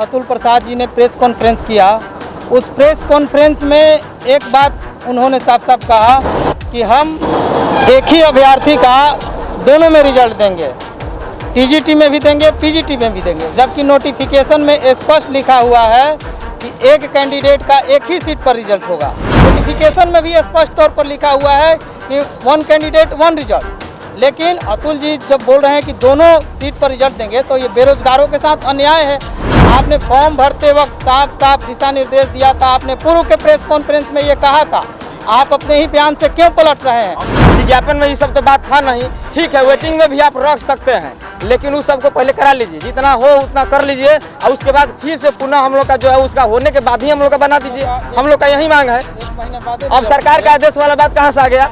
अतुल प्रसाद जी ने press conference किया, उस प्रेस कॉन्फ्रेंस में एक बात उन्होंने साफ साफ कहा कि हम एक ही अभ्यर्थी का दोनों में रिजल्ट देंगे, टीजीटी में भी देंगे, पीजीटी में भी देंगे, जबकि नोटिफिकेशन में स्पष्ट लिखा हुआ है कि एक कैंडिडेट का एक ही सीट पर रिजल्ट होगा। नोटिफिकेशन में भी स्पष्ट तौर पर लिखा हुआ है कि 1 कैंडिडेट 1 रिजल्ट। लेकिन अतुल जी जब बोल रहे हैं कि दोनों सीट पर रिजल्ट देंगे तो ये बेरोजगारों के साथ अन्याय है। आपने फॉर्म भरते वक्त साफ साफ दिशा निर्देश दिया था, आपने पूर्व के प्रेस कॉन्फ्रेंस में ये कहा था, आप अपने ही बयान से क्यों पलट रहे हैं? विज्ञापन में ये सब तो बात था नहीं, ठीक है, वेटिंग में भी आप रख सकते हैं, लेकिन उस सबको पहले करा लीजिए, जितना हो उतना कर लीजिए और उसके बाद फिर से पुनः हम लोग का जो है उसका होने के बाद ही हम लोग का बना दीजिए। हम लोग का यही मांग है। अब सरकार का आदेश वाला बात कहाँ से आ गया?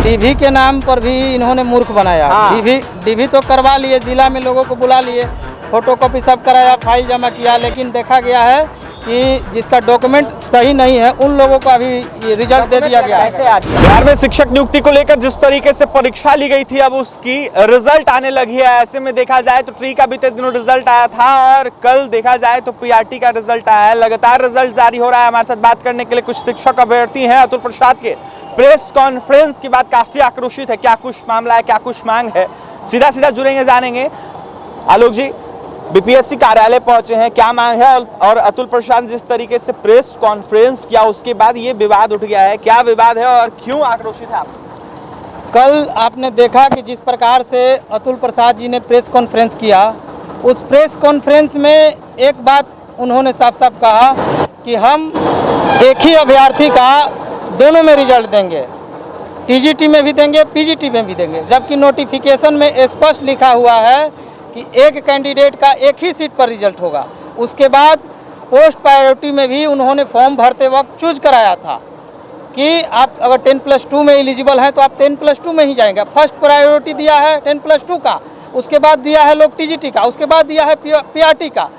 डीवी के नाम पर भी इन्होंने मूर्ख बनाया। हाँ। डीवी तो करवा लिए, जिला में लोगों को बुला लिए, फोटोकॉपी सब कराया, फाइल जमा किया, लेकिन देखा गया है कि जिसका डॉक्यूमेंट सही नहीं है उन लोगों को अभी रिजल्ट दे दिया गया है। बिहार में शिक्षक नियुक्ति को लेकर जिस तरीके से परीक्षा ली गई थी, अब उसकी रिजल्ट आने लगी है। ऐसे में देखा जाए तो ट्री का बीते दिनों रिजल्ट आया था और कल देखा जाए तो पीआरटी का रिजल्ट आया है। लगातार रिजल्ट जारी हो रहा है। हमारे साथ बात करने के लिए कुछ शिक्षक अभ्यर्थी हैं। अतुल प्रसाद के प्रेस कॉन्फ्रेंस की बात काफी आक्रोशित है। क्या कुछ मामला है, क्या कुछ मांग है, सीधा सीधा जुड़ेंगे, जानेंगे। आलोक जी बीपीएससी कार्यालय पहुंचे हैं, क्या मांग है? और अतुल प्रसाद जिस तरीके से प्रेस कॉन्फ्रेंस किया उसके बाद ये विवाद उठ गया है, क्या विवाद है और क्यों आक्रोशित है आप? कल आपने देखा कि जिस प्रकार से अतुल प्रसाद जी ने प्रेस कॉन्फ्रेंस किया, उस प्रेस कॉन्फ्रेंस में एक बात उन्होंने साफ साफ कहा कि हम एक ही अभ्यर्थी का दोनों में रिजल्ट देंगे, टीजीटी में भी देंगे, पीजीटी में भी देंगे, जबकि नोटिफिकेशन में स्पष्ट लिखा हुआ है कि एक कैंडिडेट का एक ही सीट पर रिजल्ट होगा। उसके बाद पोस्ट प्रायोरिटी में भी उन्होंने फॉर्म भरते वक्त चूज कराया था कि आप अगर 10+2 में एलिजिबल हैं तो आप 10+2 में ही जाएंगे। फर्स्ट प्रायोरिटी दिया है 10+2 का, उसके बाद दिया है लोग टीजीटी का, उसके बाद दिया है पीआरटी का।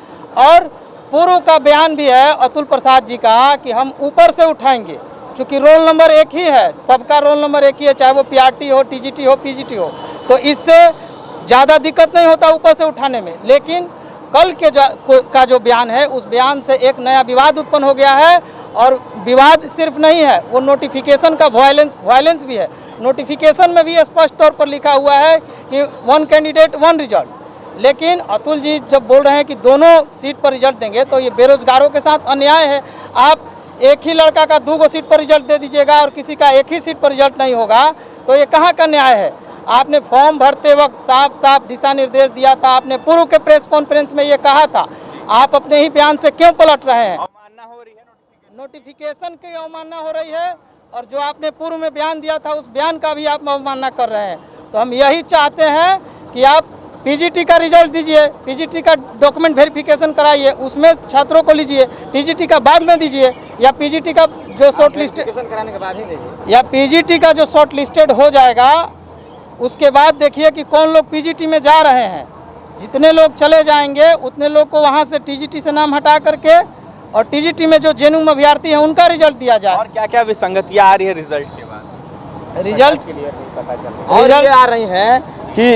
और पूर्व का बयान भी है अतुल प्रसाद जी का कि हम ऊपर से उठाएंगे, चूँकि रोल नंबर एक ही है, सबका रोल नंबर एक ही है, चाहे वो पीआरटी हो, टीजीटी हो, पीजीटी हो, तो इससे ज़्यादा दिक्कत नहीं होता ऊपर से उठाने में। लेकिन कल के का जो बयान है, उस बयान से एक नया विवाद उत्पन्न हो गया है। और विवाद सिर्फ नहीं है, वो नोटिफिकेशन का वायलेंस भी है। नोटिफिकेशन में भी स्पष्ट तौर पर लिखा हुआ है कि 1 कैंडिडेट 1 रिजल्ट। लेकिन अतुल जी जब बोल रहे हैं कि दोनों सीट पर रिजल्ट देंगे तो ये बेरोजगारों के साथ अन्याय है। आप एक ही लड़का का 2 सीट पर रिजल्ट दे दीजिएगा और किसी का एक ही सीट पर रिजल्ट नहीं होगा, तो ये कहाँ का न्याय है? आपने फॉर्म भरते वक्त साफ साफ दिशा निर्देश दिया था, आपने पूर्व के प्रेस कॉन्फ्रेंस में ये कहा था, आप अपने ही बयान से क्यों पलट रहे हैं? अवमानना हो रही है, नोटिफिकेशन की अवमानना हो रही है और जो आपने पूर्व में बयान दिया था उस बयान का भी आप अवमानना कर रहे हैं। तो हम यही चाहते हैं कि आप पीजीटी का रिजल्ट दीजिए, पीजीटी का डॉक्यूमेंट वेरिफिकेशन कराइए, उसमें छात्रों को लीजिए, टीजीटी का बाद में दीजिए, या पीजीटी का जो शॉर्ट लिस्टेड कराने के बाद ही दीजिए, या पीजीटी का जो शॉर्ट लिस्टेड हो जाएगा उसके बाद देखिए कि कौन लोग पीजीटी में जा रहे हैं। जितने लोग चले जाएंगे उतने लोग को वहां से टीजीटी से नाम हटा करके और टीजीटी में जो जेन्युइन अभ्यर्थी हैं उनका रिजल्ट दिया जाए। और क्या क्या विसंगतियां आ रही है रिजल्ट के बाद? रिजल्ट और ये आ रही हैं कि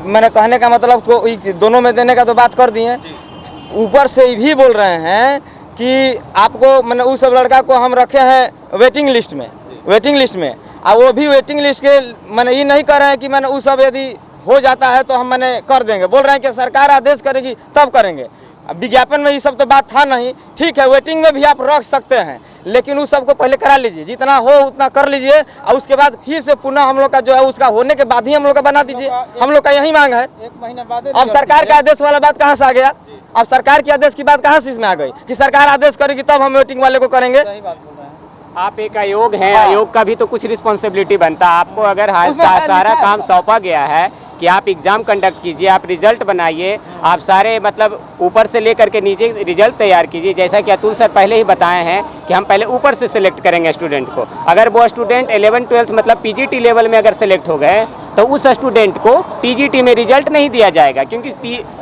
मैंने कहने का मतलब तो दोनों में देने का तो बात कर दिए, ऊपर से भी बोल रहे हैं कि आपको मैंने उस सब लड़का को हम रखे हैं वेटिंग लिस्ट में, और वो भी वेटिंग लिस्ट के मैंने ये नहीं कर रहे हैं कि मैंने उस सब यदि हो जाता है तो हम मैंने कर देंगे, बोल रहे हैं कि सरकार आदेश करेगी तब करेंगे। अब विज्ञापन में ये सब तो बात था नहीं, ठीक है, वेटिंग में भी आप रख सकते हैं, लेकिन उस सबको पहले करा लीजिए, जितना हो उतना कर लीजिए और उसके बाद फिर से पुनः हम लोग का जो है उसका होने के बाद ही हम लोग का बना दीजिए। हम लोग का यही मांग है। 1 महीना बाद अब सरकार का आदेश वाला बात कहाँ से आ गया? अब सरकार के आदेश की बात कहाँ से इसमें आ गई कि सरकार आदेश करेगी तब हम वेटिंग वाले को करेंगे? सही बात बोल रहे हैं। आप एक आयोग हैं, आयोग का भी तो कुछ रिस्पॉन्सिबिलिटी बनता है। आपको अगर सारा काम सौंपा गया है कि आप एग्जाम कंडक्ट कीजिए, आप रिजल्ट बनाइए, आप सारे मतलब ऊपर से लेकर के नीचे रिजल्ट तैयार कीजिए। जैसा कि अतुल सर पहले ही बताए हैं कि हम पहले ऊपर से सिलेक्ट करेंगे स्टूडेंट को। अगर वो स्टूडेंट 11th-12th मतलब पीजीटी लेवल में अगर सेलेक्ट हो गए तो उस स्टूडेंट को टीजीटी में रिजल्ट नहीं दिया जाएगा, क्योंकि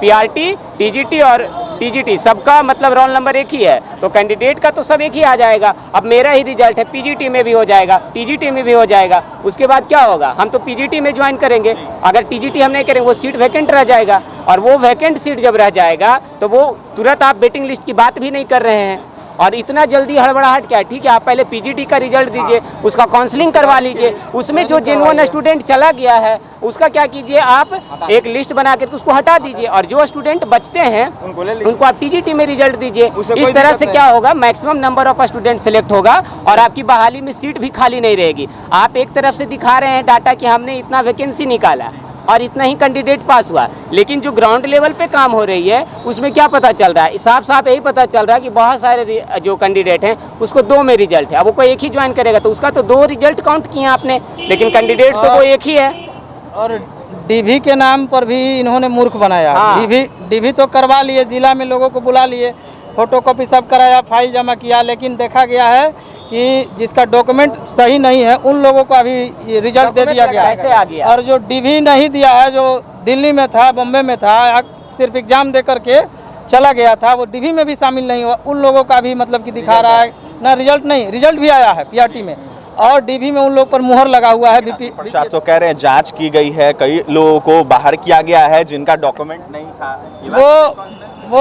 पीआरटी, टीजीटी और टीजीटी, सबका मतलब रोल नंबर एक ही है, तो कैंडिडेट का तो सब एक ही आ जाएगा। अब मेरा ही रिजल्ट है, पीजीटी में भी हो जाएगा, टीजीटी में भी हो जाएगा। उसके बाद क्या होगा, हम तो पीजीटी में ज्वाइन करेंगे। अगर टीजीटी हम नहीं करेंगे वो सीट वैकेंट रह जाएगा, और वो वैकेंट सीट जब रह जाएगा तो वो तुरंत आप वेटिंग लिस्ट की बात भी नहीं कर रहे हैं। और इतना जल्दी हड़बड़ाहट क्या है? ठीक है, आप पहले पीजीटी का रिजल्ट दीजिए, उसका काउंसलिंग करवा लीजिए, उसमें जो जेन्युइन स्टूडेंट चला गया है उसका क्या कीजिए, आप एक लिस्ट बना के उसको हटा दीजिए, और जो स्टूडेंट बचते हैं उनको आप टीजीटी में रिजल्ट दीजिए। इस तरह से क्या होगा, maximum number of student select होगा और आपकी बहाली में सीट भी खाली नहीं रहेगी। आप एक तरफ से दिखा रहे हैं डाटा कि हमने इतना वैकेंसी निकाला और इतना ही कैंडिडेट पास हुआ, लेकिन जो ग्राउंड लेवल पे काम हो रही है उसमें क्या पता चल रहा है, साफ साफ यही पता चल रहा है कि बहुत सारे जो कैंडिडेट हैं उसको 2 में रिजल्ट है। अब वो कोई एक ही ज्वाइन करेगा तो उसका तो 2 रिजल्ट काउंट किए आपने, लेकिन कैंडिडेट तो वो एक ही है। और डीवी के नाम पर भी इन्होंने मूर्ख बनाया। हाँ। डीवी तो करवा लिए, जिला में लोगों को बुला लिए, फोटोकॉपी सब कराया, फाइल जमा किया, लेकिन देखा गया है कि जिसका डॉक्यूमेंट सही नहीं है उन लोगों को अभी रिजल्ट दे दिया गया कैसे आ गया? और जो डीवी नहीं दिया है, जो दिल्ली में था, बम्बे में था, सिर्फ एग्जाम दे करके चला गया था, वो डीवी में भी शामिल नहीं हुआ, उन लोगों का भी मतलब कि दिखा रहा है ना, रिजल्ट नहीं, रिजल्ट भी आया है पीआरटी में और डीवी में उन लोग पर मुहर लगा हुआ है। प्रसाद तो कह रहे हैं जांच की गई है, कई लोगों को बाहर किया गया है जिनका डॉक्यूमेंट नहीं था। वो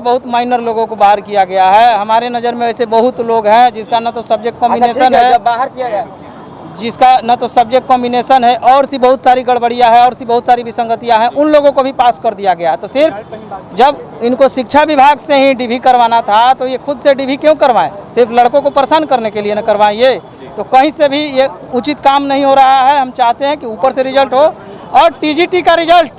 बहुत माइनर लोगों को बाहर किया गया है। हमारे नज़र में ऐसे बहुत लोग हैं जिसका ना तो सब्जेक्ट कॉम्बिनेशन है, बाहर किया गया, जिसका न तो सब्जेक्ट कॉम्बिनेशन है, और सी बहुत सारी गड़बड़ियाँ है, और सी बहुत सारी विसंगतियाँ हैं, उन लोगों को भी पास कर दिया गया। तो सिर्फ जब इनको शिक्षा विभाग से ही डीवी करवाना था तो ये खुद से डीवी क्यों करवाएं? सिर्फ लड़कों को परेशान करने के लिए न करवाएं ये, तो कहीं से भी ये उचित काम नहीं हो रहा है। हम चाहते हैं कि ऊपर से रिजल्ट हो और टीजीटी का रिजल्ट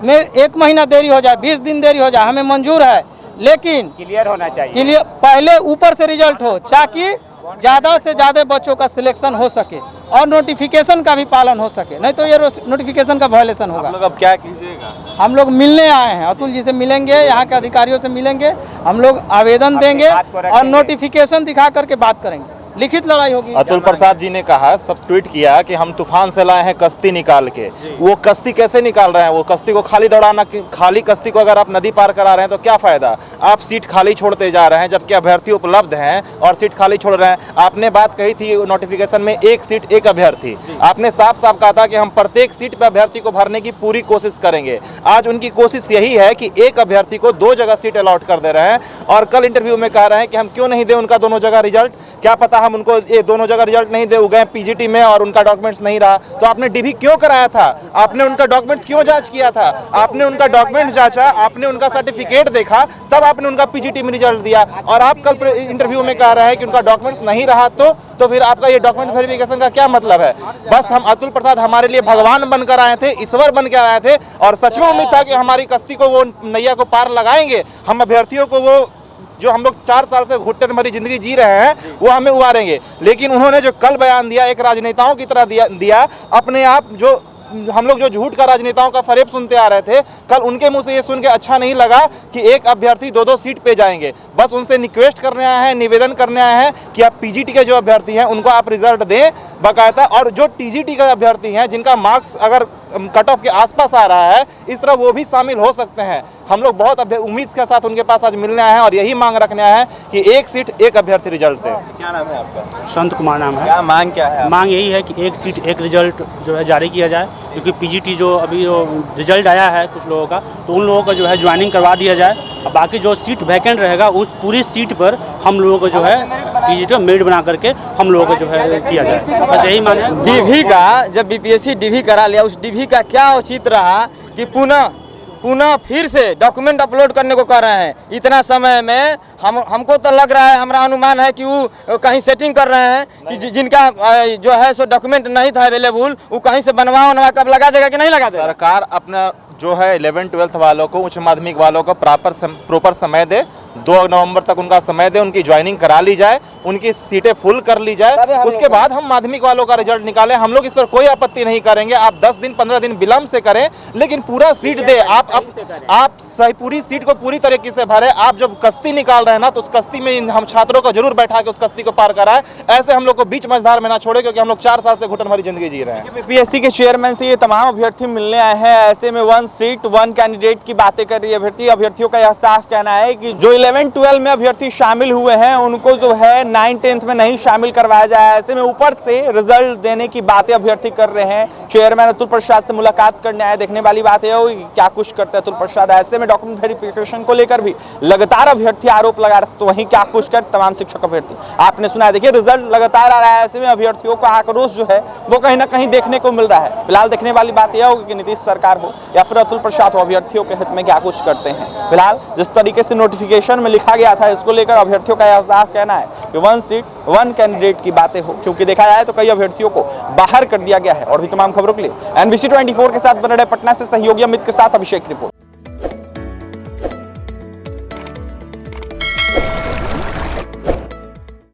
में 1 महीना देरी हो जाए, 20 दिन देरी हो जाए, हमें मंजूर है, लेकिन क्लियर होना चाहिए, क्लियर पहले ऊपर से रिजल्ट हो ताकि ज़्यादा से ज़्यादा बच्चों का सिलेक्शन हो सके और नोटिफिकेशन का भी पालन हो सके, नहीं तो ये नोटिफिकेशन का वायलेशन होगा। आप लोग अब क्या कीजिएगा? हम लोग मिलने आए हैं, अतुल जी से मिलेंगे, यहाँ के अधिकारियों से मिलेंगे, हम लोग आवेदन देंगे और नोटिफिकेशन दिखा करके बात करेंगे, लिखित लड़ाई होगी। अतुल प्रसाद जी ने कहा, सब ट्वीट किया कि हम तूफान से लाए हैं कश्ती निकाल के। वो कश्ती कैसे निकाल रहे हैं? वो कश्ती को खाली दौड़ाना, खाली कश्ती को अगर आप नदी पार करा रहे हैं तो क्या फायदा? आप सीट खाली छोड़ते जा रहे हैं जबकि अभ्यर्थी उपलब्ध हैं और सीट खाली छोड़ रहे हैं। आपने बात कही थी नोटिफिकेशन में 1 सीट 1 अभ्यर्थी, आपने साफ साफ कहा था कि हम प्रत्येक सीट पर अभ्यर्थी को भरने की पूरी कोशिश करेंगे। आज उनकी कोशिश यही है कि एक अभ्यर्थी को 2 जगह सीट अलॉट कर दे रहे हैं और कल इंटरव्यू में कह रहे हैं कि हम क्यों नहीं दे उनका दोनों जगह रिजल्ट, क्या पता हम उनको ये दोनों जगह रिजल्ट नहीं दे, गए पीजीटी में और उनका डॉक्यूमेंट्स नहीं रहा। तो आपने डीवी क्यों कराया था? आपने उनका डॉक्यूमेंट्स क्यों जांच किया था? आपने उनका डॉक्यूमेंट्स जांचा, आपने उनका सर्टिफिकेट देखा, तब आपने उनका पीजीटी में रिजल्ट दिया। और आप कल इंटरव्यू में कह रहे हैं कि उनका डॉक्यूमेंट्स नहीं रहा, तो फिर आपका ये डॉक्यूमेंट वेरिफिकेशन का क्या मतलब है? बस हम अतुल प्रसाद हमारे लिए भगवान बनकर आए थे, ईश्वर बनकर आए थे और सच में उम्मीद था कि हमारी कश्ती को वो नैया को पार लगाएंगे, हम अभ्यर्थियों को वो जो हम लोग 4 साल से घुट्टे भरी जिंदगी जी रहे हैं वो हमें उबारेंगे। लेकिन उन्होंने जो कल बयान दिया, एक राजनेताओं की तरह दिया अपने आप, जो हम लोग जो झूठ का राजनेताओं का फरेब सुनते आ रहे थे, कल उनके मुंह से ये सुन के अच्छा नहीं लगा कि एक अभ्यर्थी 2-2 सीट पे जाएंगे। बस उनसे रिक्वेस्ट करने आए हैं, निवेदन करने आए हैं कि आप पीजीटी के जो अभ्यर्थी हैं उनको आप रिजल्ट दें बाकायदा, और जो टीजीटी का अभ्यर्थी हैं जिनका मार्क्स अगर कट ऑफ के आसपास आ रहा है, इस तरह वो भी शामिल हो सकते हैं। हम लोग बहुत उम्मीद के साथ उनके पास आज मिलने आए हैं और यही मांग रखने आए हैं कि 1 सीट 1 अभ्यर्थी रिजल्ट दे। क्या नाम है आपका? संत कुमार नाम है। क्या मांग क्या है? मांग यही है कि 1 सीट 1 रिजल्ट जो है जारी किया जाए, क्योंकि पीजीटी जो अभी जो रिजल्ट आया है कुछ लोगों का, तो उन लोगों का जो है ज्वाइनिंग करवा दिया जाए और बाकी जो सीट वैकेंट रहेगा उस पूरी सीट पर हम लोगों को जो है टीजीटी मेरिट बना करके हम लोगों को जो है किया जाए। बस यही मांग है। डीवी का जब बीपीएससी डीवी करा लिया, उस डीवी का क्या उचित रहा कि पुनः फिर से डॉक्यूमेंट अपलोड करने को कह रहे हैं। इतना समय में हमको तो लग रहा है, हमारा अनुमान है कि वो कहीं सेटिंग कर रहे हैं कि जिनका जो है सो डॉक्यूमेंट नहीं था अवेलेबल, वो कहीं से बनवा कब लगा देगा कि नहीं लगा देगा। सरकार अपना जो है 11th-12th वालों को, उच्च माध्यमिक वालों को प्रॉपर समय दे, 2 नवंबर तक उनका समय दें, उनकी ज्वाइनिंग करा ली जाए, उनकी सीटें फुल कर ली जाए, उसके बाद हम माध्यमिक वालों का रिजल्ट निकालें। हम लोग इस पर कोई आपत्ति नहीं करेंगे। आप 10 दिन 15 दिन विलंब से करें, लेकिन पूरा सीट दे। आप सही पूरी सीट को पूरी तरीके से भरे। आप जब कश्ती निकाल रहे हैं ना, तो उस कश्ती में हम छात्रों को जरूर बैठा के उस कश्ती को पार कराएं। ऐसे हम लोग को बीच मझधार में ना छोड़े, क्योंकि हम लोग 4 साल से घुटन भरी जिंदगी जी रहे हैं। बीपीएससी के चेयरमैन से ये तमाम अभ्यर्थी मिलने आए हैं। ऐसे में 1 सीट 1 कैंडिडेट की बातें कर रही है अभ्यर्थियों का यह साफ कहना है कि जो 11-12 में अभ्यर्थी शामिल हुए हैं उनको जो है 9-10th में नहीं शामिल करवाया जाए। ऐसे में ऊपर से रिजल्ट देने की बातें अभ्यर्थी कर रहे हैं। चेयरमैन अतुल प्रसाद से मुलाकात करने आए, देखने वाली बात है क्या कुछ करते हैं अतुल प्रसाद। ऐसे में डॉक्यूमेंट वेरिफिकेशन को लेकर भी लगातार अभ्यर्थी आरोप लगा रहे, तो वहीं क्या कुछ कर तमाम शिक्षक अभ्यर्थी। आपने सुना है, देखिए रिजल्ट लगातार आ रहा है। ऐसे में अभ्यर्थियों का आक्रोश जो है वो कहीं ना कहीं देखने को मिल रहा है। फिलहाल देखने वाली बात यह होगी कि नीतीश सरकार हो या फिर अतुल प्रसाद हो, अभ्यर्थियों के हित में क्या कुछ करते हैं। फिलहाल जिस तरीके से नोटिफिकेशन में लिखा गया था, इसको लेकर अभ्यर्थियों का यह साफ कहना है कि 1 सीट 1 कैंडिडेट की बातें हो, क्योंकि देखा जाए तो कई अभ्यर्थियों को बाहर कर दिया गया है। और भी तमाम खबरों के लिए NBC 24 के साथ बने रहे पटना से सहयोगी अमित के साथ अभिषेक रिपोर्ट।